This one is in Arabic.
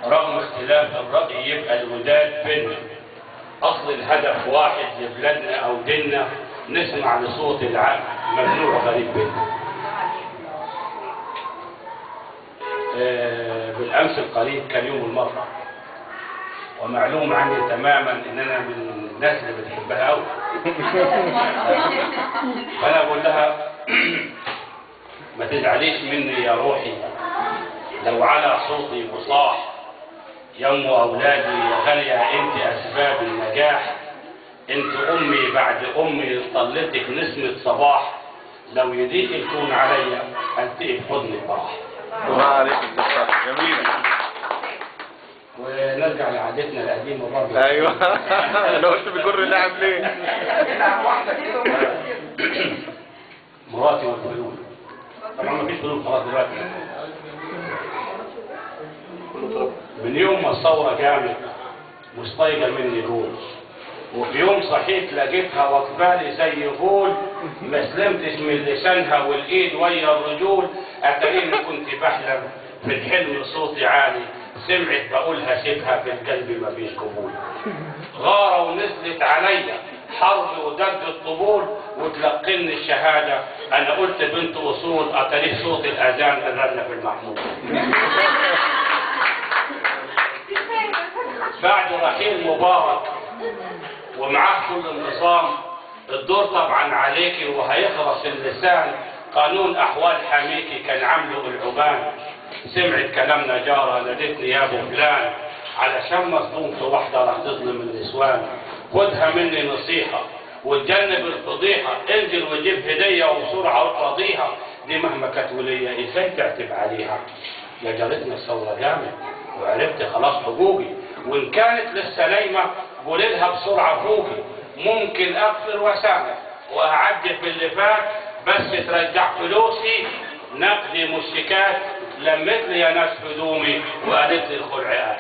رغم اختلاف الرأي يبقى الوداد بيننا. أصل الهدف واحد لبلادنا أو ديننا، نسمع لصوت العقل ممنوع غريب بيننا. بالأمس القريب كان يوم المرأة، ومعلوم عني تماما ان انا من الناس اللي بتحبها قوي. فانا بقول لها ما تزعليش مني يا روحي لو على صوتي وصاح، يا ام اولادي يا غاليه انت اسباب النجاح، انت امي بعد امي طلتك نسمه صباح، لو يضيق الكون عليا التقي بحضن الفرح. الله عليك جميل. ونرجع لعادتنا القديمه برضه. ايوه لو قلت بيجر اللعب ليه؟ مراتي والفلوس. طبعا مفيش فلوس خلاص دلوقتي. من يوم ما الثوره قامت مش طايقه مني جول، وفي يوم صحيت لقيتها واقفالي زي غول، ما سلمتش من لسانها والايد ويا الرجول، اتاريني كنت بحلم في الحلم صوتي عالي، سمعت بقولها سيبها في القلب مفيش قبول. غارة ونزلت عليا حرب ودق الطبول، وتلقني الشهادة انا قلت بنت اصول، اتاريه صوت الاذان اذان في المحمول. بعد رحيل مبارك ومعاه كل النظام، الدور طبعا عليكي وهيخرس اللسان، قانون احوال حميكي كان عامله العبان، سمعت كلامنا جارة نادتني يا ابو فلان، علشان مصدوم في واحدة راح تظلم النسوان، خدها مني نصيحة وتجنب الفضيحة، انزل وجيب هدية وبسرعة راضيها، دي مهما كانت ولية ازاي تعتب عليها، يا جارتنا الثورة جامد وعرفت خلاص حقوقي، وان كانت لسه نايمة قولي لها بسرعة فوقي، ممكن اغفر واسامح واعدي في اللي فات، بس ترجع فلوسي نقدي مشتكات، لمت لي يا ناس هدومي وقالت لي الخلعات.